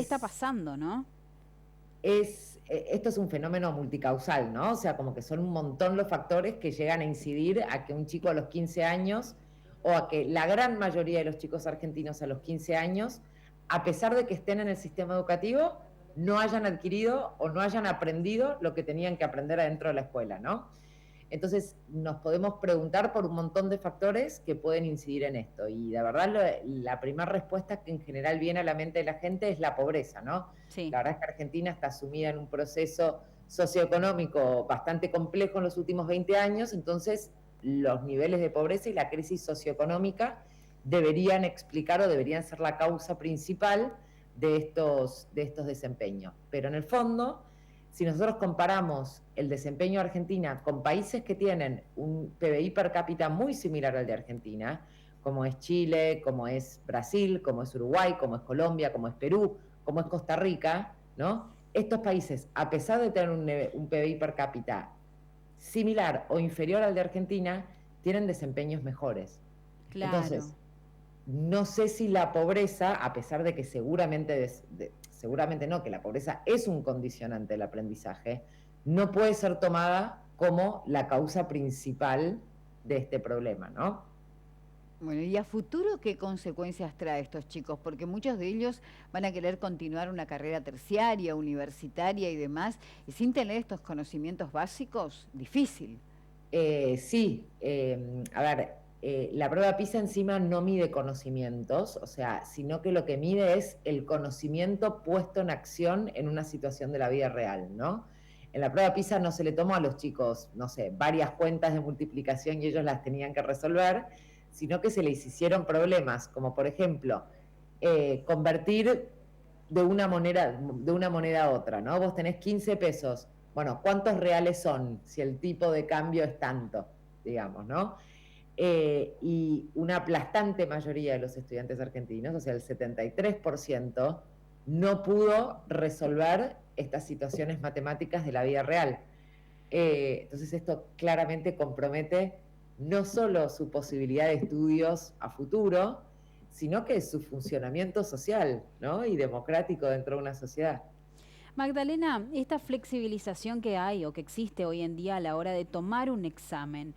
está pasando, ¿no? Esto es un fenómeno multicausal, ¿no? O sea, como que son un montón los factores que llegan a incidir a que un chico a los 15 años, o a que la gran mayoría de los chicos argentinos a los 15 años, a pesar de que estén en el sistema educativo, no hayan adquirido o no hayan aprendido lo que tenían que aprender adentro de la escuela, ¿no? Entonces, nos podemos preguntar por un montón de factores que pueden incidir en esto. Y la verdad, la primera respuesta que en general viene a la mente de la gente es la pobreza, ¿no? Sí. La verdad es que Argentina está sumida en un proceso socioeconómico bastante complejo en los últimos 20 años, entonces los niveles de pobreza y la crisis socioeconómica deberían explicar o deberían ser la causa principal de estos desempeños. Pero en el fondo, si nosotros comparamos el desempeño de Argentina con países que tienen un PBI per cápita muy similar al de Argentina, como es Chile, como es Brasil, como es Uruguay, como es Colombia, como es Perú, como es Costa Rica, ¿no? Estos países, a pesar de tener un PBI per cápita similar o inferior al de Argentina, tienen desempeños mejores. Claro. Entonces, no sé si la pobreza, a pesar de que seguramente no, que la pobreza es un condicionante del aprendizaje, no puede ser tomada como la causa principal de este problema, ¿no? Bueno, ¿y a futuro qué consecuencias trae estos chicos? Porque muchos de ellos van a querer continuar una carrera terciaria, universitaria y demás, y sin tener estos conocimientos básicos, difícil. Sí, a ver, la prueba PISA encima no mide conocimientos, o sea, sino que lo que mide es el conocimiento puesto en acción en una situación de la vida real, ¿no? En la prueba PISA no se le tomó a los chicos, no sé, varias cuentas de multiplicación y ellos las tenían que resolver, sino que se les hicieron problemas, como por ejemplo, convertir de una moneda a otra, ¿no? Vos tenés 15 pesos, bueno, ¿cuántos reales son si el tipo de cambio es tanto, digamos, ¿no? Y una aplastante mayoría de los estudiantes argentinos, o sea, el 73%, no pudo resolver estas situaciones matemáticas de la vida real. Entonces esto claramente compromete no solo su posibilidad de estudios a futuro, sino que su funcionamiento social, ¿no? Y democrático dentro de una sociedad. Magdalena, esta flexibilización que hay o que existe hoy en día a la hora de tomar un examen,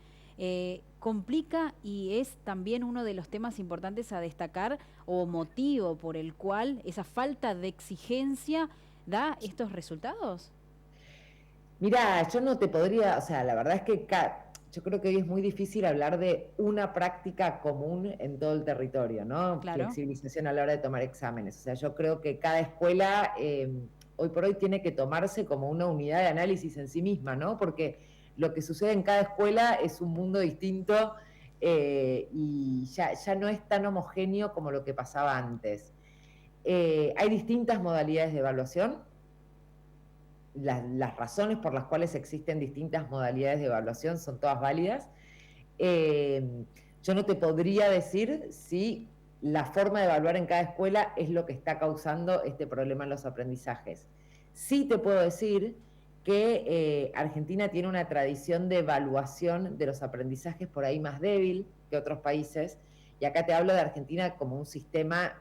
complica y es también uno de los temas importantes a destacar o motivo por el cual esa falta de exigencia da estos resultados. Mira, yo no te podría, o sea, la verdad es que yo creo que hoy es muy difícil hablar de una práctica común en todo el territorio, ¿no? Claro. Flexibilización a la hora de tomar exámenes. O sea, yo creo que cada escuela hoy por hoy tiene que tomarse como una unidad de análisis en sí misma, ¿no? Porque lo que sucede en cada escuela es un mundo distinto y ya no es tan homogéneo como lo que pasaba antes. Hay distintas modalidades de evaluación. Las razones por las cuales existen distintas modalidades de evaluación son todas válidas. Yo no te podría decir si la forma de evaluar en cada escuela es lo que está causando este problema en los aprendizajes. Sí te puedo decir que Argentina tiene una tradición de evaluación de los aprendizajes por ahí más débil que otros países, y acá te hablo de Argentina como un sistema,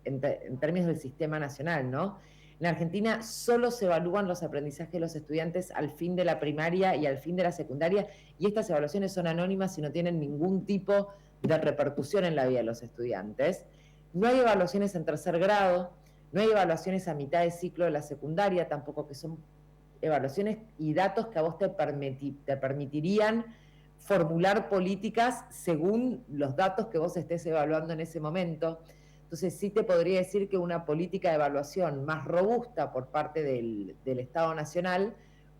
en términos del sistema nacional, ¿no? En Argentina solo se evalúan los aprendizajes de los estudiantes al fin de la primaria y al fin de la secundaria, y estas evaluaciones son anónimas y no tienen ningún tipo de repercusión en la vida de los estudiantes. No hay evaluaciones en tercer grado, no hay evaluaciones a mitad de ciclo de la secundaria tampoco, que son evaluaciones y datos que a vos te permitirían formular políticas según los datos que vos estés evaluando en ese momento. Entonces sí te podría decir que una política de evaluación más robusta por parte del Estado Nacional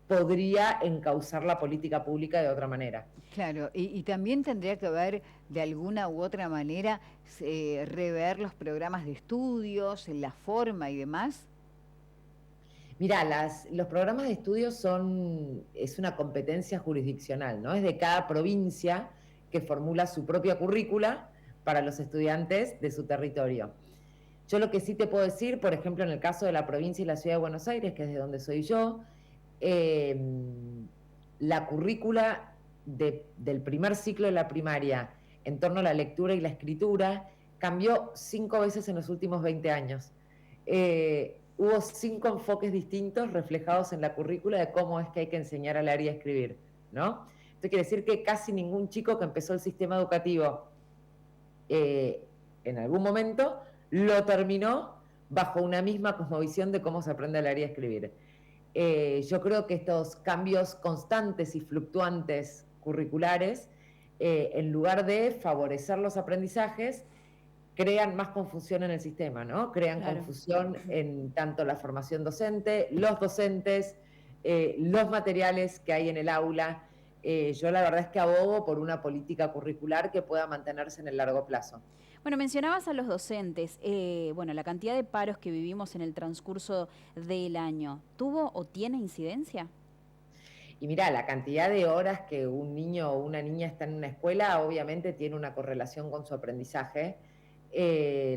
podría encauzar la política pública de otra manera. Claro, y también tendría que ver de alguna u otra manera rever los programas de estudios, la forma y demás. Mirá, los programas de estudio es una competencia jurisdiccional, ¿no? Es de cada provincia que formula su propia currícula para los estudiantes de su territorio. Yo lo que sí te puedo decir, por ejemplo, en el caso de la provincia y la ciudad de Buenos Aires, que es de donde soy yo, eh, la currícula del primer ciclo de la primaria en torno a la lectura y la escritura cambió 5 veces en los últimos 20 años. hubo 5 enfoques distintos reflejados en la currícula de cómo es que hay que enseñar a leer y a escribir, ¿no? Esto quiere decir que casi ningún chico que empezó el sistema educativo en algún momento lo terminó bajo una misma cosmovisión de cómo se aprende a leer y a escribir. Yo creo que estos cambios constantes y fluctuantes curriculares, en lugar de favorecer los aprendizajes, crean más confusión en el sistema, ¿no? Crean confusión en tanto la formación docente, los docentes, los materiales que hay en el aula. Yo la verdad es que abogo por una política curricular que pueda mantenerse en el largo plazo. Bueno, mencionabas a los docentes. Bueno, la cantidad de paros que vivimos en el transcurso del año, ¿tuvo o tiene incidencia? Y mirá, la cantidad de horas que un niño o una niña está en una escuela obviamente tiene una correlación con su aprendizaje.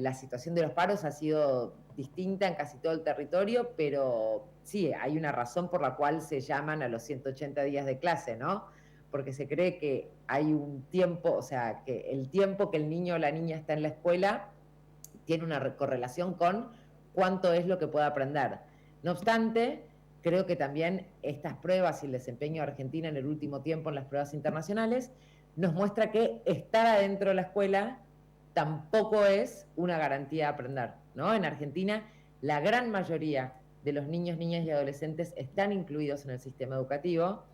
La situación de los paros ha sido distinta en casi todo el territorio, pero sí, hay una razón por la cual se llaman a los 180 días de clase, ¿no? Porque se cree que hay un tiempo, o sea, que el tiempo que el niño o la niña está en la escuela tiene una correlación con cuánto es lo que puede aprender. No obstante, creo que también estas pruebas y el desempeño de Argentina en el último tiempo en las pruebas internacionales nos muestra que estar adentro de la escuela tampoco es una garantía de aprender, ¿no? En Argentina, la gran mayoría de los niños, niñas y adolescentes están incluidos en el sistema educativo,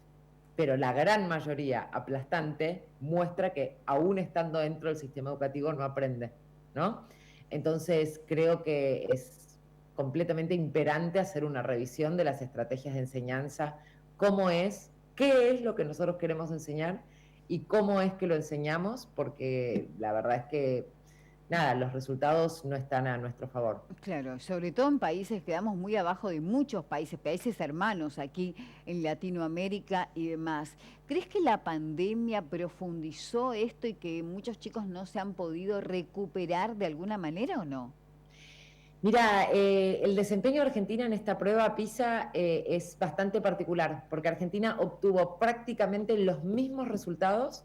pero la gran mayoría aplastante muestra que aún estando dentro del sistema educativo no aprende, ¿no? Entonces creo que es completamente imperante hacer una revisión de las estrategias de enseñanza, cómo es, qué es lo que nosotros queremos enseñar y cómo es que lo enseñamos, porque la verdad es que, nada, los resultados no están a nuestro favor. Claro, sobre todo en países, quedamos muy abajo de muchos países, países hermanos aquí en Latinoamérica y demás. ¿Crees que la pandemia profundizó esto y que muchos chicos no se han podido recuperar de alguna manera o no? Mira, el desempeño de Argentina en esta prueba PISA es bastante particular, porque Argentina obtuvo prácticamente los mismos resultados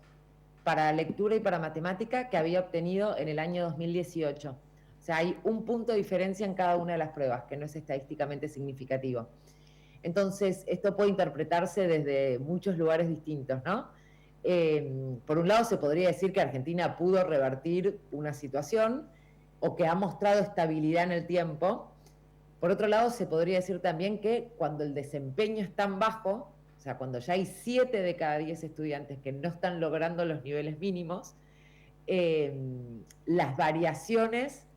para lectura y para matemática que había obtenido en el año 2018. O sea, hay un punto de diferencia en cada una de las pruebas, que no es estadísticamente significativo. Entonces, esto puede interpretarse desde muchos lugares distintos, ¿no? Por un lado, se podría decir que Argentina pudo revertir una situación o que ha mostrado estabilidad en el tiempo. Por otro lado, se podría decir también que cuando el desempeño es tan bajo, o sea, cuando ya hay 7 de cada 10 estudiantes que no están logrando los niveles mínimos, las variaciones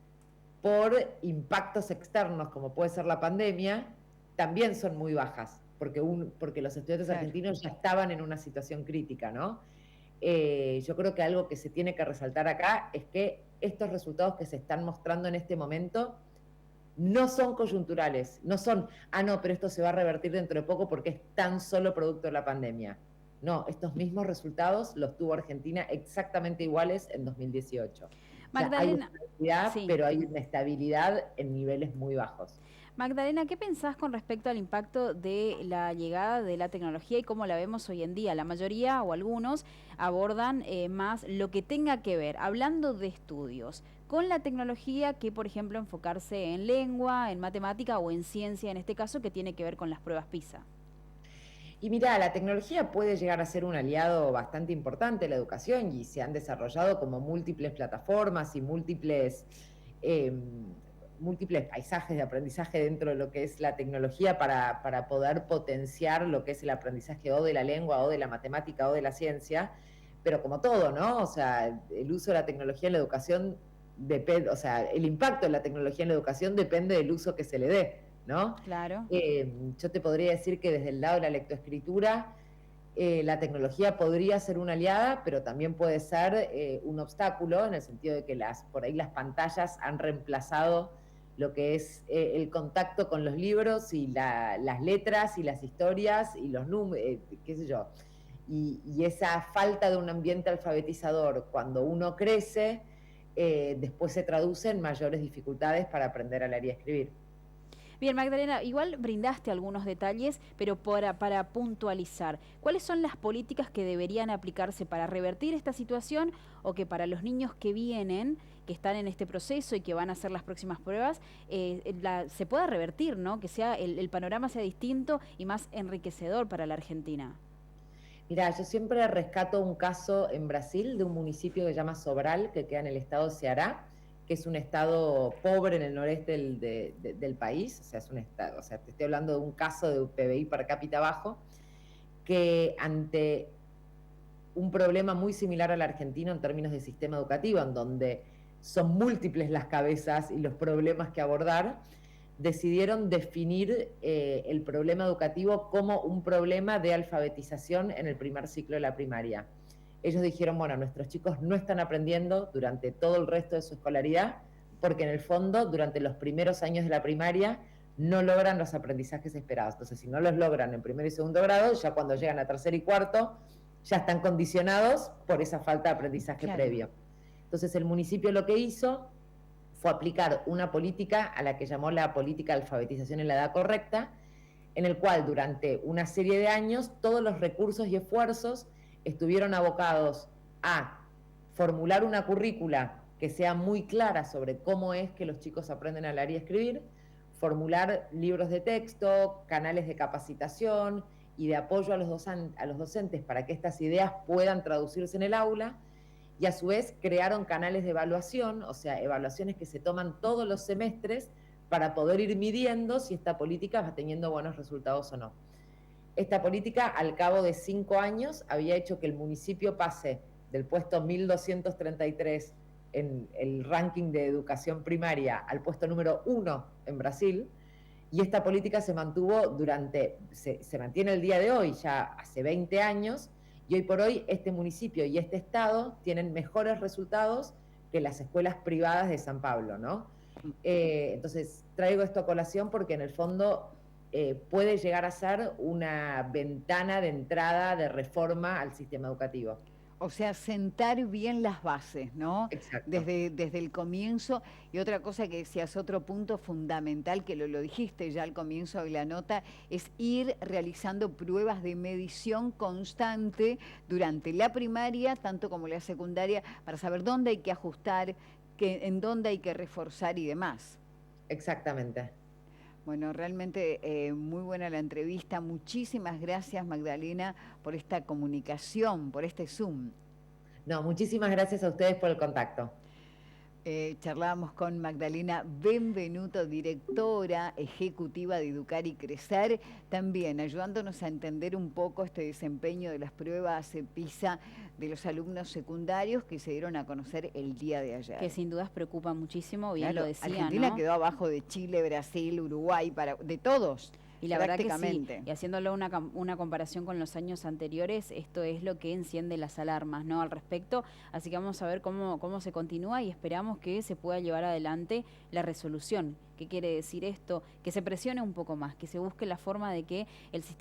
por impactos externos, como puede ser la pandemia, también son muy bajas, porque los estudiantes argentinos ya estaban en una situación crítica, ¿no? Yo creo que algo que se tiene que resaltar acá es que estos resultados que se están mostrando en este momento no son coyunturales, no son, no, pero esto se va a revertir dentro de poco porque es tan solo producto de la pandemia. No, estos mismos resultados los tuvo Argentina exactamente iguales en 2018. Magdalena, o sea, hay estabilidad, sí. pero hay una estabilidad en niveles muy bajos. Magdalena, ¿qué pensás con respecto al impacto de la llegada de la tecnología y cómo la vemos hoy en día? La mayoría o algunos abordan más lo que tenga que ver, hablando de estudios, con la tecnología que, por ejemplo, enfocarse en lengua, en matemática o en ciencia, en este caso, que tiene que ver con las pruebas PISA. Y mira, la tecnología puede llegar a ser un aliado bastante importante en la educación y se han desarrollado como múltiples plataformas y múltiples paisajes de aprendizaje dentro de lo que es la tecnología para poder potenciar lo que es el aprendizaje o de la lengua o de la matemática o de la ciencia, pero como todo, ¿no? O sea, el uso de la tecnología en la educación depende, o sea, el impacto de la tecnología en la educación depende del uso que se le dé, ¿no? Claro. Yo te podría decir que desde el lado de la lectoescritura, la tecnología podría ser una aliada, pero también puede ser un obstáculo, en el sentido de que por ahí las pantallas han reemplazado lo que es el contacto con los libros y las letras y las historias y los números, qué sé yo. Y esa falta de un ambiente alfabetizador, cuando uno crece, después se traduce en mayores dificultades para aprender a leer y a escribir. Bien, Magdalena, igual brindaste algunos detalles, pero para puntualizar, ¿cuáles son las políticas que deberían aplicarse para revertir esta situación o que para los niños que vienen, que están en este proceso y que van a hacer las próximas pruebas, se pueda revertir, ¿no? Que sea el panorama sea distinto y más enriquecedor para la Argentina? Mirá, yo siempre rescato un caso en Brasil de un municipio que se llama Sobral, que queda en el estado de Ceará, que es un estado pobre en el noreste del país, o sea, es un estado, o sea, te estoy hablando de un caso de PBI per cápita bajo, que ante un problema muy similar al argentino en términos de sistema educativo, en donde son múltiples las cabezas y los problemas que abordar, decidieron definir el problema educativo como un problema de alfabetización en el primer ciclo de la primaria. Ellos dijeron, bueno, nuestros chicos no están aprendiendo durante todo el resto de su escolaridad, porque en el fondo, durante los primeros años de la primaria, no logran los aprendizajes esperados. Entonces, si no los logran en primer y segundo grado, ya cuando llegan a tercer y cuarto, ya están condicionados por esa falta de aprendizaje previo. Entonces, el municipio lo que hizo fue aplicar una política a la que llamó la política de alfabetización en la edad correcta, en el cual durante una serie de años todos los recursos y esfuerzos estuvieron abocados a formular una currícula que sea muy clara sobre cómo es que los chicos aprenden a leer y escribir, formular libros de texto, canales de capacitación y de apoyo a los docentes para que estas ideas puedan traducirse en el aula, y a su vez crearon canales de evaluación, o sea, evaluaciones que se toman todos los semestres para poder ir midiendo si esta política va teniendo buenos resultados o no. Esta política, al cabo de 5 años, había hecho que el municipio pase del puesto 1233 en el ranking de educación primaria al puesto número 1 en Brasil, y esta política se mantuvo se mantiene el día de hoy, ya hace 20 años, y hoy por hoy este municipio y este estado tienen mejores resultados que las escuelas privadas de San Pablo, ¿no? Entonces, traigo esto a colación porque en el fondo puede llegar a ser una ventana de entrada de reforma al sistema educativo. O sea, sentar bien las bases, ¿no? Exacto. Desde el comienzo. Y otra cosa que decías, otro punto fundamental, que lo dijiste ya al comienzo de la nota, es ir realizando pruebas de medición constante durante la primaria, tanto como la secundaria, para saber dónde hay que ajustar, en dónde hay que reforzar y demás. Exactamente. Bueno, realmente muy buena la entrevista. Muchísimas gracias, Magdalena, por esta comunicación, por este Zoom. No, muchísimas gracias a ustedes por el contacto. Charlábamos con Magdalena Benvenuto, directora ejecutiva de Educar y Crecer, también ayudándonos a entender un poco este desempeño de las pruebas PISA de los alumnos secundarios que se dieron a conocer el día de ayer. Que sin dudas preocupa muchísimo, bien lo decía, Argentina, ¿no? quedó abajo de Chile, Brasil, Uruguay, de todos. Y la verdad que sí, y haciéndolo una comparación con los años anteriores, esto es lo que enciende las alarmas, ¿no? Al respecto, así que vamos a ver cómo se continúa y esperamos que se pueda llevar adelante la resolución. ¿Qué quiere decir esto? Que se presione un poco más, que se busque la forma de que el sistema